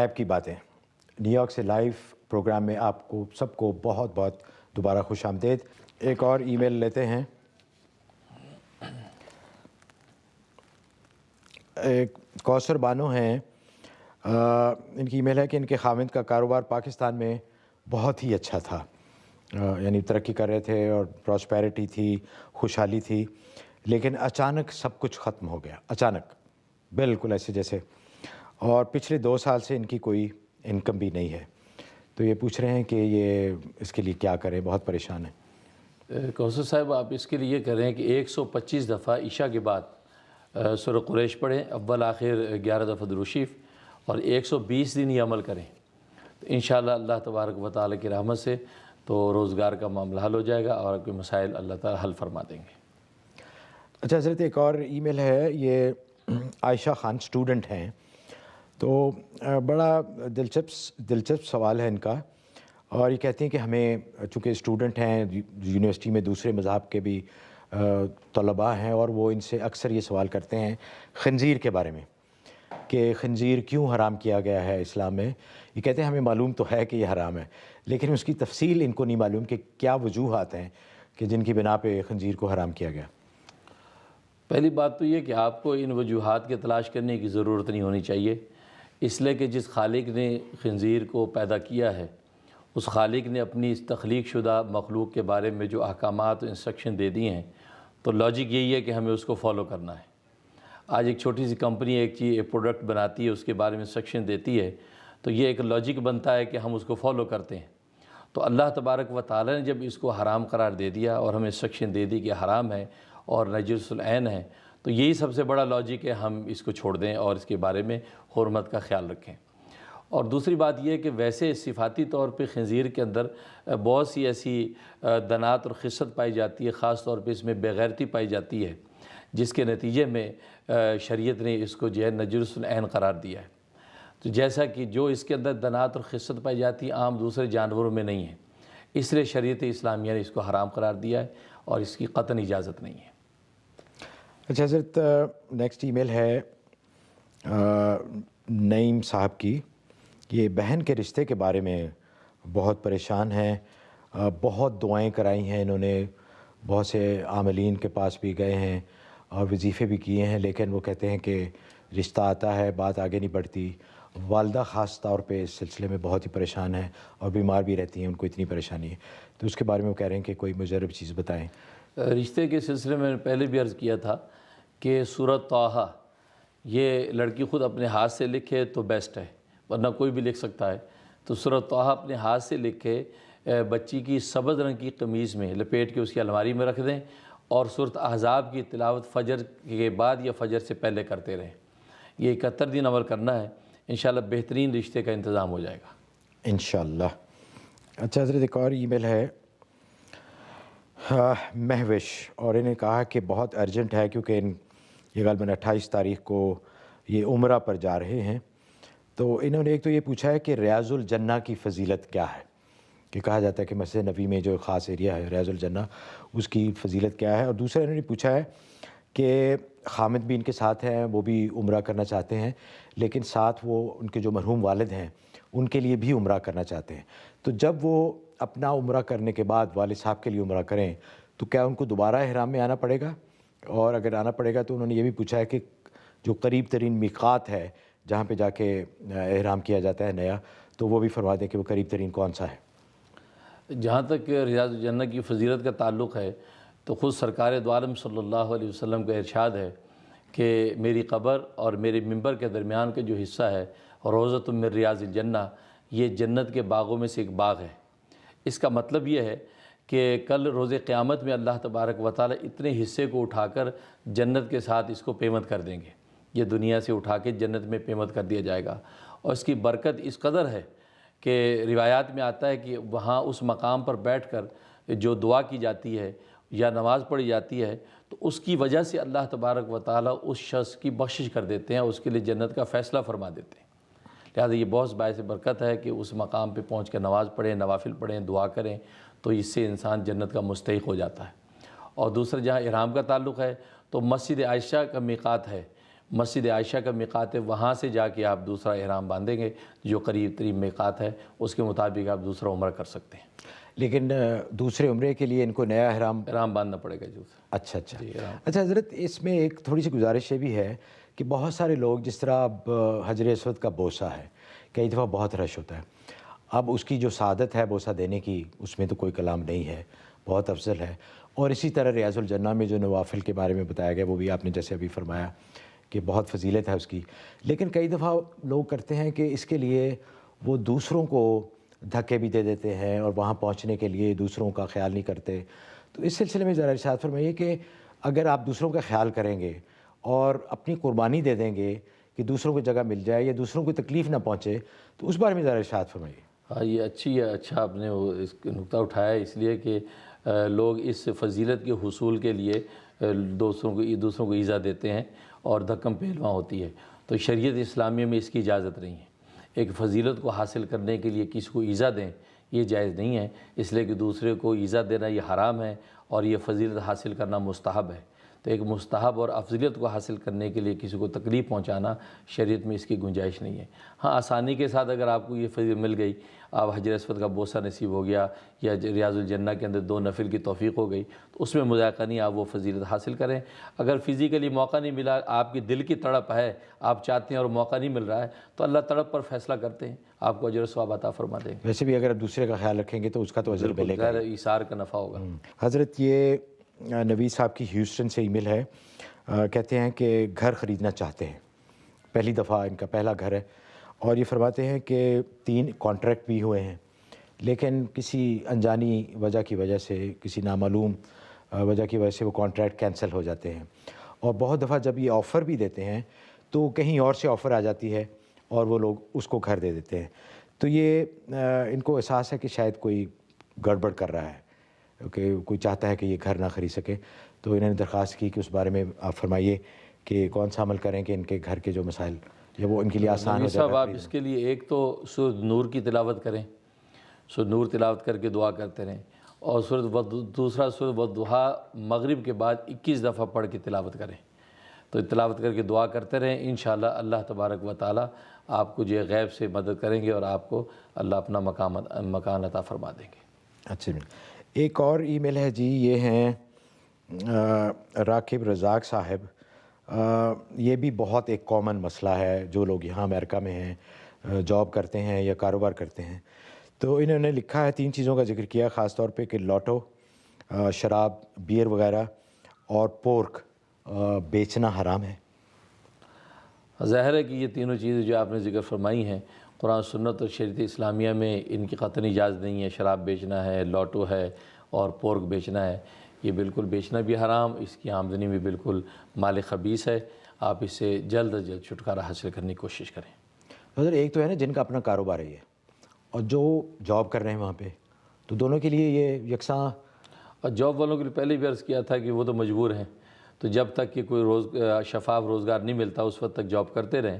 غیب کی باتیں نیو یارک سے لائیو پروگرام میں آپ کو سب کو بہت بہت دوبارہ خوش آمدید۔ ایک اور ای میل لیتے ہیں۔ ایک کوثر بانو ہیں، ان کی ای میل ہے کہ ان کے خاوند کا کاروبار پاکستان میں بہت ہی اچھا تھا، یعنی ترقی کر رہے تھے اور پراسپیرٹی تھی، خوشحالی تھی، لیکن اچانک سب کچھ ختم ہو گیا، اچانک بالکل ایسے جیسے، اور پچھلے 2 سال سے ان کی کوئی انکم بھی نہیں ہے۔ تو یہ پوچھ رہے ہیں کہ یہ اس کے لیے کیا کریں، بہت پریشان ہیں۔ کوثر صاحب، آپ اس کے لیے یہ کریں کہ 125 دفعہ عشاء کے بعد سورہ قریش پڑھیں، اول آخر 11 دفعہ درود شریف، اور 120 دن یہ عمل کریں تو انشاءاللہ اللہ تبارک و تعالی کی رحمت سے تو روزگار کا معاملہ حل ہو جائے گا اور آپ کے مسائل اللہ تعالی حل فرما دیں گے۔ اچھا حضرت، ایک اور ای میل ہے، یہ عائشہ خان اسٹوڈنٹ ہیں، تو بڑا دلچسپ سوال ہے ان کا، اور یہ کہتی ہیں کہ ہمیں چونکہ اسٹوڈنٹ ہیں یونیورسٹی میں، دوسرے مذہب کے بھی طلباء ہیں، اور وہ ان سے اکثر یہ سوال کرتے ہیں خنزیر کے بارے میں کہ خنزیر کیوں حرام کیا گیا ہے اسلام میں۔ یہ کہتے ہیں ہمیں معلوم تو ہے کہ یہ حرام ہے، لیکن اس کی تفصیل ان کو نہیں معلوم کہ کیا وجوہات ہیں کہ جن کی بنا پہ خنزیر کو حرام کیا گیا۔ پہلی بات تو یہ کہ آپ کو ان وجوہات کے تلاش کرنے کی ضرورت نہیں ہونی چاہیے، اس لیے کہ جس خالق نے خنزیر کو پیدا کیا ہے اس خالق نے اپنی اس تخلیق شدہ مخلوق کے بارے میں جو احکامات و انسٹرکشن دے دیے ہیں، تو لاجک یہی ہے کہ ہمیں اس کو فالو کرنا ہے۔ آج ایک چھوٹی سی کمپنی ایک پروڈکٹ بناتی ہے، اس کے بارے میں انسٹرکشن دیتی ہے، تو یہ ایک لاجک بنتا ہے کہ ہم اس کو فالو کرتے ہیں۔ تو اللہ تبارک و تعالی نے جب اس کو حرام قرار دے دیا اور ہمیں انسٹرکشن دے دی کہ حرام ہے اور نجس العین ہے، تو یہی سب سے بڑا لاجک ہے ہم اس کو چھوڑ دیں اور اس کے بارے میں حرمت کا خیال رکھیں۔ اور دوسری بات یہ ہے کہ ویسے صفاتی طور پہ خنزیر کے اندر بہت سی ایسی دنات اور خست پائی جاتی ہے، خاص طور پہ اس میں بے غیرتی پائی جاتی ہے، جس کے نتیجے میں شریعت نے اس کو جو ہے نجس العین قرار دیا ہے۔ تو جیسا کہ جو اس کے اندر دنات اور خست پائی جاتی ہے عام دوسرے جانوروں میں نہیں ہے، اس لیے شریعت اسلامیہ نے اس کو حرام قرار دیا ہے اور اس کی قطعاً اجازت نہیں ہے۔ اچھا حضرت، نیکسٹ ای میل ہے نعیم صاحب کی۔ یہ بہن کے رشتے کے بارے میں بہت پریشان ہیں، بہت دعائیں کرائی ہیں انہوں نے، بہت سے عاملین کے پاس بھی گئے ہیں اور وظیفے بھی کیے ہیں، لیکن وہ کہتے ہیں کہ رشتہ آتا ہے بات آگے نہیں بڑھتی۔ والدہ خاص طور پہ اس سلسلے میں بہت ہی پریشان ہیں اور بیمار بھی رہتی ہیں، ان کو اتنی پریشانی ہے، تو اس کے بارے میں وہ کہہ رہے ہیں کہ کوئی مجرب چیز بتائیں۔ رشتے کے سلسلے میں پہلے بھی عرض کیا تھا کہ سورۃ طٰہٰ یہ لڑکی خود اپنے ہاتھ سے لکھے تو بیسٹ ہے، ورنہ کوئی بھی لکھ سکتا ہے۔ تو سورۃ طٰہٰ اپنے ہاتھ سے لکھے بچی کی سبز رنگ کی قمیض میں لپیٹ کے اس کی الماری میں رکھ دیں، اور سورۃ احزاب کی تلاوت فجر کے بعد یا فجر سے پہلے کرتے رہیں۔ یہ 71 دن عمل کرنا ہے، انشاءاللہ بہترین رشتے کا انتظام ہو جائے گا انشاءاللہ۔ اچھا حضرت، ایک اور ای میل ہے مہوش، اور انہیں کہا کہ بہت ارجنٹ ہے کیونکہ یہ غالباً 28 تاریخ کو یہ عمرہ پر جا رہے ہیں۔ تو انہوں نے ایک تو یہ پوچھا ہے کہ ریاض الجنہ کی فضیلت کیا ہے، کہ کہا جاتا ہے کہ مسجد نبی میں جو خاص ایریا ہے ریاض الجنہ، اس کی فضیلت کیا ہے۔ اور دوسرا انہوں نے پوچھا ہے کہ خامد بھی ان کے ساتھ ہیں، وہ بھی عمرہ کرنا چاہتے ہیں، لیکن ساتھ وہ ان کے جو مرحوم والد ہیں ان کے لیے بھی عمرہ کرنا چاہتے ہیں۔ تو جب وہ اپنا عمرہ کرنے کے بعد والد صاحب کے لیے عمرہ کریں تو کیا ان کو دوبارہ احرام میں آنا پڑے گا؟ اور اگر آنا پڑے گا تو انہوں نے یہ بھی پوچھا ہے کہ جو قریب ترین میقات ہے جہاں پہ جا کے احرام کیا جاتا ہے نیا، تو وہ بھی فرما دیں کہ وہ قریب ترین کون سا ہے۔ جہاں تک ریاض الجنہ کی فضیلت کا تعلق ہے تو خود سرکار دو عالم صلی اللہ علیہ وسلم کا ارشاد ہے کہ میری قبر اور میرے منبر کے درمیان کا جو حصہ ہے روضۃ من ریاض الجنہ، یہ جنت کے باغوں میں سے ایک باغ ہے۔ اس کا مطلب یہ ہے کہ کل روز قیامت میں اللہ تبارک و تعالی اتنے حصے کو اٹھا کر جنت کے ساتھ اس کو پیمنٹ کر دیں گے، یہ دنیا سے اٹھا کے جنت میں پیمنٹ کر دیا جائے گا۔ اور اس کی برکت اس قدر ہے کہ روایات میں آتا ہے کہ وہاں اس مقام پر بیٹھ کر جو دعا کی جاتی ہے یا نماز پڑھی جاتی ہے تو اس کی وجہ سے اللہ تبارک و تعالی اس شخص کی بخشش کر دیتے ہیں، اس کے لیے جنت کا فیصلہ فرما دیتے ہیں۔ لہٰذا یہ بہت باعث برکت ہے کہ اس مقام پہ پہنچ کر نماز پڑھیں، نوافل پڑھیں، دعا کریں، تو اس سے انسان جنت کا مستحق ہو جاتا ہے۔ اور دوسرا جہاں احرام کا تعلق ہے تو مسجد عائشہ کا میقات ہے، مسجد عائشہ کا میقات ہے، وہاں سے جا کے آپ دوسرا احرام باندھیں گے، جو قریب ترین میقات ہے اس کے مطابق آپ دوسرا عمرہ کر سکتے ہیں۔ لیکن دوسرے عمرے کے لیے ان کو نیا احرام باندھنا پڑے گا جو۔ اچھا اچھا حضرت، اس میں ایک تھوڑی سی گزارش یہ بھی ہے کہ بہت سارے لوگ، جس طرح اب حجر اسود کا بوسہ ہے، کئی دفعہ بہت رش ہوتا ہے، اب اس کی جو سعادت ہے بوسہ دینے کی، اس میں تو کوئی کلام نہیں ہے، بہت افضل ہے، اور اسی طرح ریاض الجنہ میں جو نوافل کے بارے میں بتایا گیا وہ بھی آپ نے جیسے ابھی فرمایا کہ بہت فضیلت ہے اس کی، لیکن کئی دفعہ لوگ کرتے ہیں کہ اس کے لیے وہ دوسروں کو دھکے بھی دے دیتے ہیں اور وہاں پہنچنے کے لیے دوسروں کا خیال نہیں کرتے۔ تو اس سلسلے میں ذرا ارشاد فرمائیے کہ اگر آپ دوسروں کا خیال کریں گے اور اپنی قربانی دے دیں گے کہ دوسروں کو جگہ مل جائے یا دوسروں کو تکلیف نہ پہنچے، تو اس بارے میں ذرا ارشاد فرمائیے۔ ہاں، یہ اچھا آپ نے وہ اس نقطہ اٹھایا ہے، اس لیے کہ لوگ اس فضیلت کے حصول کے لیے دوسروں کو ایذا دیتے ہیں اور دھکم پہلواں ہوتی ہے، تو شریعت اسلامیہ میں اس کی اجازت نہیں ہے۔ ایک فضیلت کو حاصل کرنے کے لیے کسی کو ایذا دیں، یہ جائز نہیں ہے، اس لیے کہ دوسرے کو ایذا دینا یہ حرام ہے اور یہ فضیلت حاصل کرنا مستحب ہے۔ تو ایک مستحب اور افضلیت کو حاصل کرنے کے لیے کسی کو تکلیف پہنچانا شریعت میں اس کی گنجائش نہیں ہے۔ ہاں، آسانی کے ساتھ اگر آپ کو یہ فضیلت مل گئی، آپ حجر اسود کا بوسہ نصیب ہو گیا یا ریاض الجنہ کے اندر 2 نفل کی توفیق ہو گئی، تو اس میں مذائقہ نہیں، آپ وہ فضیلت حاصل کریں۔ اگر فزیکلی موقع نہیں ملا، آپ کی دل کی تڑپ ہے، آپ چاہتے ہیں اور موقع نہیں مل رہا ہے، تو اللہ تڑپ پر فیصلہ کرتے ہیں، آپ کو اجر و ثواب عطا فرما دیں گے۔ ویسے بھی اگر آپ دوسرے کا خیال رکھیں گے تو اس کا تو اجر ملے گا۔ غیر ایثار کا نفع ہوگا۔ حضرت، یہ نوید صاحب کی ہیوسٹن سے ای میل ہے، کہتے ہیں کہ گھر خریدنا چاہتے ہیں، پہلی دفعہ ان کا پہلا گھر ہے، اور یہ فرماتے ہیں کہ 3 کانٹریکٹ بھی ہوئے ہیں، لیکن کسی انجانی وجہ کی وجہ سے، کسی نامعلوم وجہ کی وجہ سے وہ کانٹریکٹ کینسل ہو جاتے ہیں، اور بہت دفعہ جب یہ آفر بھی دیتے ہیں تو کہیں اور سے آفر آ جاتی ہے اور وہ لوگ اس کو گھر دے دیتے ہیں۔ تو یہ ان کو احساس ہے کہ شاید کوئی گڑبڑ کر رہا ہے، کہ کوئی چاہتا ہے کہ یہ گھر نہ خرید سکے، تو انہوں نے درخواست کی کہ اس بارے میں آپ فرمائیے کہ کون سا عمل کریں کہ ان کے گھر کے جو مسائل یا وہ ان کے لیے آسان ہو جائے۔ صاحب، آپ اس کے لیے ایک تو سورۃ نور کی تلاوت کریں، سورۃ نور تلاوت کر کے دعا کرتے رہیں، اور دوسرا سورۃ والضحیٰ مغرب کے بعد 21 دفعہ پڑھ کے تلاوت کریں، تو تلاوت کر کے دعا کرتے رہیں، انشاءاللہ اللہ تبارک و تعالی آپ کو جو غیب سے مدد کریں گے اور آپ کو اللہ اپنا مکان عطا فرما دیں گے۔ اچھا، ایک اور ای میل ہے جی، یہ ہیں راکب رزاق صاحب، یہ بھی بہت ایک کامن مسئلہ ہے، جو لوگ یہاں امریکہ میں ہیں، جاب کرتے ہیں یا کاروبار کرتے ہیں، تو انہوں نے لکھا ہے 3 چیزوں کا ذکر کیا خاص طور پہ، کہ لاٹو، شراب، بیئر وغیرہ، اور پورک بیچنا حرام ہے۔ ظاہر ہے کہ یہ تینوں چیزیں جو آپ نے ذکر فرمائی ہیں، قرآن سنت اور شریعت اسلامیہ میں ان کی قطعی اجازت نہیں ہے۔ شراب بیچنا ہے، لاٹو ہے اور پورک بیچنا ہے، یہ بالکل بیچنا بھی حرام، اس کی آمدنی بھی بالکل مال خبیث ہے، آپ اس سے جلد از جلد چھٹکارا حاصل کرنے کی کوشش کریں۔ حضرت، ایک تو ہے نا جن کا اپنا کاروبار ہے یہ، اور جو جاب کر رہے ہیں وہاں پہ، تو دونوں کے لیے یہ یکساں؟ اور جاب والوں کے لیے پہلے بھی عرض کیا تھا کہ وہ تو مجبور ہیں، تو جب تک کہ کوئی شفاف روزگار نہیں ملتا اس وقت تک جاب کرتے رہیں،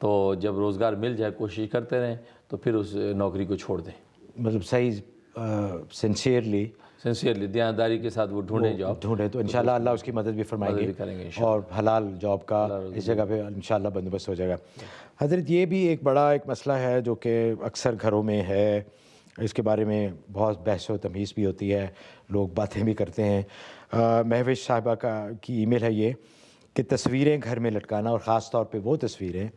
تو جب روزگار مل جائے کوشش کرتے رہیں، تو پھر اس نوکری کو چھوڑ دیں۔ مطلب صحیح سنسیئرلی دیانتداری کے ساتھ وہ جاب ڈھونڈیں، تو انشاءاللہ اللہ اس کی مدد بھی فرمائیں گے، اور حلال جاب کا اس جگہ پہ انشاءاللہ بندوبست ہو جائے گا۔ حضرت، یہ بھی ایک بڑا مسئلہ ہے جو کہ اکثر گھروں میں ہے، اس کے بارے میں بہت بحث و تمیز بھی ہوتی ہے، لوگ باتیں بھی کرتے ہیں۔ مہوش صاحبہ کی ای میل ہے یہ، کہ تصویریں گھر میں لٹکانا، اور خاص طور پہ وہ تصویریں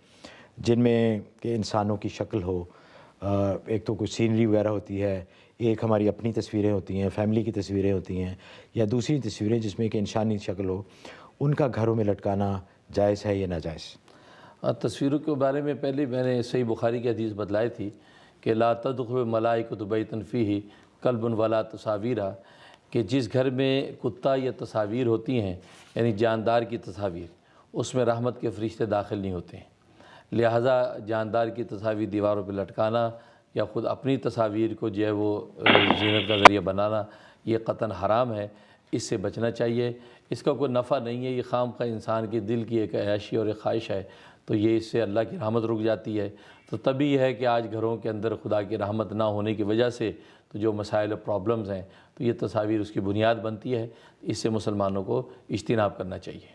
جن میں کہ انسانوں کی شکل ہو، ایک تو کوئی سینری وغیرہ ہوتی ہے، ایک ہماری اپنی تصویریں ہوتی ہیں، فیملی کی تصویریں ہوتی ہیں، یا دوسری تصویریں جس میں کہ انسانی شکل ہو، ان کا گھروں میں لٹکانا جائز ہے یا ناجائز؟ تصویروں کے بارے میں پہلے میں نے صحیح بخاری کی حدیث بتلائی تھی کہ لا تدخل الملائکۃ بیتا فیہ کلب ولا تصاویرا، کہ جس گھر میں کتا یا تصاویر ہوتی ہیں، یعنی جاندار کی تصاویر، اس میں رحمت کے فرشتے داخل نہیں ہوتے ہیں، لہٰذا جاندار کی تصاویر دیواروں پہ لٹکانا یا خود اپنی تصاویر کو جو ہے وہ زینت کا ذریعہ بنانا، یہ قطعاً حرام ہے، اس سے بچنا چاہیے۔ اس کا کوئی نفع نہیں ہے، یہ خواہ انسان کے دل کی ایک عیاشی اور ایک خواہش ہے، تو یہ اس سے اللہ کی رحمت رک جاتی ہے۔ تو طبیعی ہے کہ آج گھروں کے اندر خدا کی رحمت نہ ہونے کی وجہ سے تو جو مسائل و پرابلمز ہیں، تو یہ تصاویر اس کی بنیاد بنتی ہے، اس سے مسلمانوں کو اجتناب کرنا چاہیے۔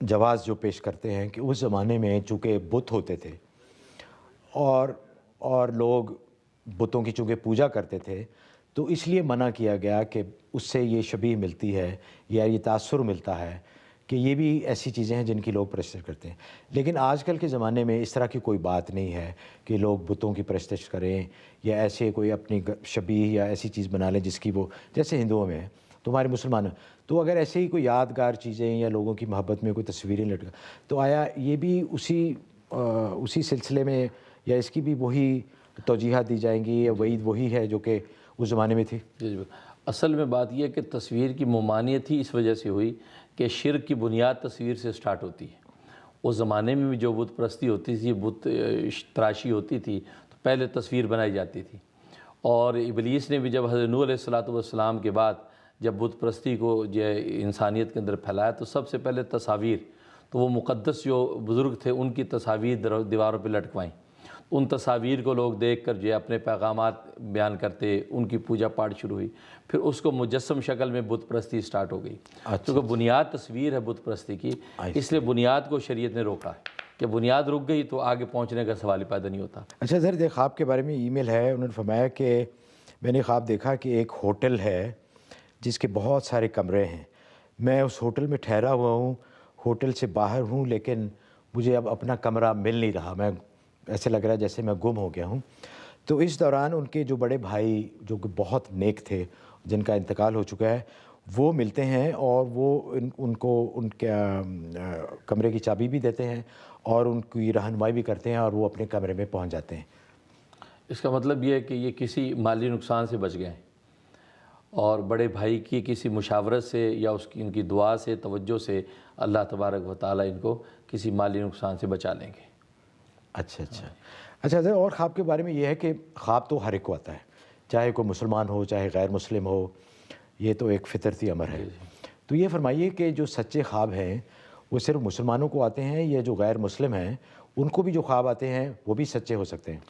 جواز جو پیش کرتے ہیں کہ اس زمانے میں چونکہ بت ہوتے تھے اور لوگ بتوں کی چونکہ پوجا کرتے تھے، تو اس لیے منع کیا گیا کہ اس سے یہ شبیہ ملتی ہے یا یہ تاثر ملتا ہے کہ یہ بھی ایسی چیزیں ہیں جن کی لوگ پرستش کرتے ہیں۔ لیکن آج کل کے زمانے میں اس طرح کی کوئی بات نہیں ہے کہ لوگ بتوں کی پرستش کریں یا ایسے کوئی اپنی شبیہ یا ایسی چیز بنا لیں جس کی وہ، جیسے ہندوؤں میں ہے، تمہارے مسلمان ہیں تو اگر ایسے ہی کوئی یادگار چیزیں یا لوگوں کی محبت میں کوئی تصویریں لٹکا، تو آیا یہ بھی اسی سلسلے میں، یا اس کی بھی وہی توجیحات دی جائیں گی، یا وہی ہے جو کہ اس زمانے میں تھی؟ جی جی، اصل میں بات یہ ہے کہ تصویر کی ممانعت ہی اس وجہ سے ہوئی کہ شرک کی بنیاد تصویر سے سٹارٹ ہوتی ہے۔ اس زمانے میں بھی جو بت پرستی ہوتی تھی، بت تراشی ہوتی تھی، تو پہلے تصویر بنائی جاتی تھی، اور ابلیس نے بھی جب حضرت نوح علیہ السلام کے بعد جب بت پرستی کو جو انسانیت کے اندر پھیلایا، تو سب سے پہلے تصاویر، تو وہ مقدس جو بزرگ تھے ان کی تصاویر دیواروں پہ لٹکوائیں۔ ان تصاویر کو لوگ دیکھ کر جو اپنے پیغامات بیان کرتے، ان کی پوجا پاٹ شروع ہوئی، پھر اس کو مجسم شکل میں بت پرستی سٹارٹ ہو گئی۔ کیونکہ بنیاد تصویر ہے بت پرستی کی، اس لیے بنیاد کو شریعت نے روکا ہے کہ بنیاد رک گئی تو آگے پہنچنے کا سوال ہی پیدا نہیں ہوتا۔ اچھا سر، ایک خواب کے بارے میں ای میل ہے، انہوں نے فرمایا کہ میں نے خواب دیکھا کہ ایک ہوٹل ہے جس کے بہت سارے کمرے ہیں، میں اس ہوٹل میں ٹھہرا ہوا ہوں، ہوٹل سے باہر ہوں، لیکن مجھے اب اپنا کمرہ مل نہیں رہا، میں ایسے لگ رہا ہے جیسے میں گم ہو گیا ہوں۔ تو اس دوران ان کے جو بڑے بھائی جو کہ بہت نیک تھے، جن کا انتقال ہو چکا ہے، وہ ملتے ہیں اور وہ ان کو ان کے کمرے کی چابی بھی دیتے ہیں اور ان کی رہنمائی بھی کرتے ہیں، اور وہ اپنے کمرے میں پہنچ جاتے ہیں۔ اس کا مطلب یہ ہے کہ یہ کسی مالی نقصان سے بچ گئے ہیں، اور بڑے بھائی کی کسی مشاورت سے یا ان کی دعا سے، توجہ سے اللہ تبارک و تعالیٰ ان کو کسی مالی نقصان سے بچا لیں گے۔ اچھا حضرت، اور خواب کے بارے میں یہ ہے کہ خواب تو ہر ایک کو آتا ہے، چاہے کوئی مسلمان ہو چاہے غیر مسلم ہو، یہ تو ایک فطرتی امر ہے۔ تو یہ فرمائیے کہ جو سچے خواب ہیں وہ صرف مسلمانوں کو آتے ہیں، یا جو غیر مسلم ہیں ان کو بھی جو خواب آتے ہیں وہ بھی سچے ہو سکتے ہیں؟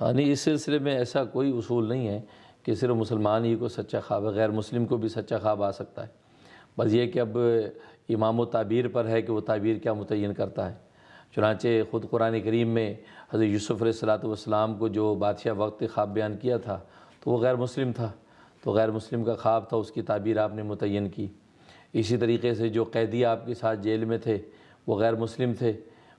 ہاں نہیں، اس سلسلے میں ایسا کوئی اصول نہیں ہے کہ صرف مسلمان ہی کو سچا خواب ہے، غیر مسلم کو بھی سچا خواب آ سکتا ہے۔ بس یہ کہ اب امام و تعبیر پر ہے کہ وہ تعبیر کیا متعین کرتا ہے۔ چنانچہ خود قرآن کریم میں حضرت یوسف علیہ السلام کو جو بادشاہ وقت خواب بیان کیا تھا تو وہ غیر مسلم تھا، تو غیر مسلم کا خواب تھا، اس کی تعبیر آپ نے متعین کی۔ اسی طریقے سے جو قیدی آپ کے ساتھ جیل میں تھے وہ غیر مسلم تھے،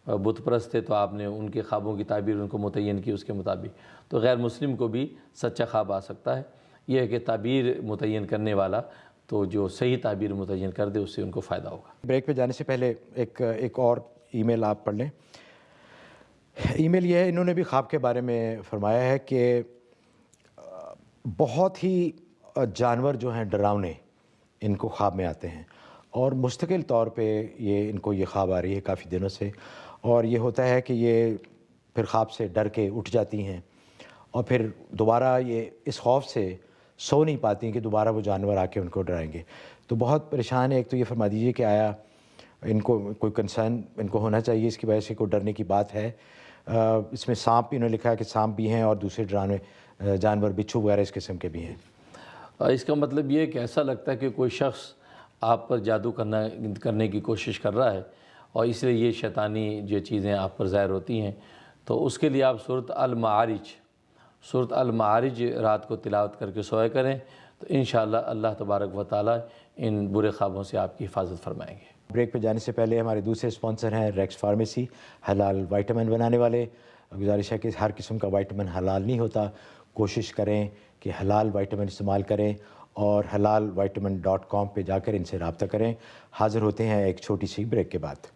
بت پرست تھے، تو آپ نے ان کے خوابوں کی تعبیر ان کو متعین کی اس کے مطابق۔ تو غیر مسلم کو بھی سچا خواب آ سکتا ہے، یہ ہے کہ تعبیر متعین کرنے والا تو جو صحیح تعبیر متعین کر دے اس سے ان کو فائدہ ہوگا۔ بریک پہ جانے سے پہلے ایک اور ای میل آپ پڑھ لیں۔ ای میل یہ ہے، انہوں نے بھی خواب کے بارے میں فرمایا ہے کہ بہت ہی جانور جو ہیں ڈراؤنے ان کو خواب میں آتے ہیں، اور مستقل طور پہ ان کو یہ خواب آ رہی ہے کافی دنوں سے، اور یہ ہوتا ہے کہ یہ پھر خواب سے ڈر کے اٹھ جاتی ہیں، اور پھر دوبارہ یہ اس خوف سے سو نہیں پاتی ہیں کہ دوبارہ وہ جانور آ کے ان کو ڈرائیں گے۔ تو بہت پریشان ہے۔ ایک تو یہ فرما دیجیے کہ آیا ان کو کوئی کنسرن ان کو ہونا چاہیے، اس کی وجہ سے کوئی ڈرنے کی بات ہے؟ اس میں سانپ، انہوں نے لکھا ہے کہ سانپ بھی ہیں اور دوسرے ڈرانے جانور، بچھو وغیرہ اس قسم کے بھی ہیں۔ اس کا مطلب یہ ہے کہ ایسا لگتا ہے کہ کوئی شخص آپ پر جادو کرنے کی کوشش کر رہا ہے، اور اس لیے یہ شیطانی جو چیزیں آپ پر ظاہر ہوتی ہیں، تو اس کے لیے آپ سورۃ المعارج رات کو تلاوت کر کے سویا کریں، تو انشاءاللہ اللہ تبارک و تعالیٰ ان برے خوابوں سے آپ کی حفاظت فرمائیں گے۔ بریک پہ جانے سے پہلے ہمارے دوسرے اسپانسر ہیں ریکس فارمیسی، حلال وائٹامن بنانے والے۔ گزارش ہے کہ ہر قسم کا وائٹامن حلال نہیں ہوتا، کوشش کریں کہ حلال وائٹامن استعمال کریں، اور halalvitamin.com پہ جا کر ان سے رابطہ کریں۔ حاضر ہوتے ہیں ایک چھوٹی سی بریک کے بعد۔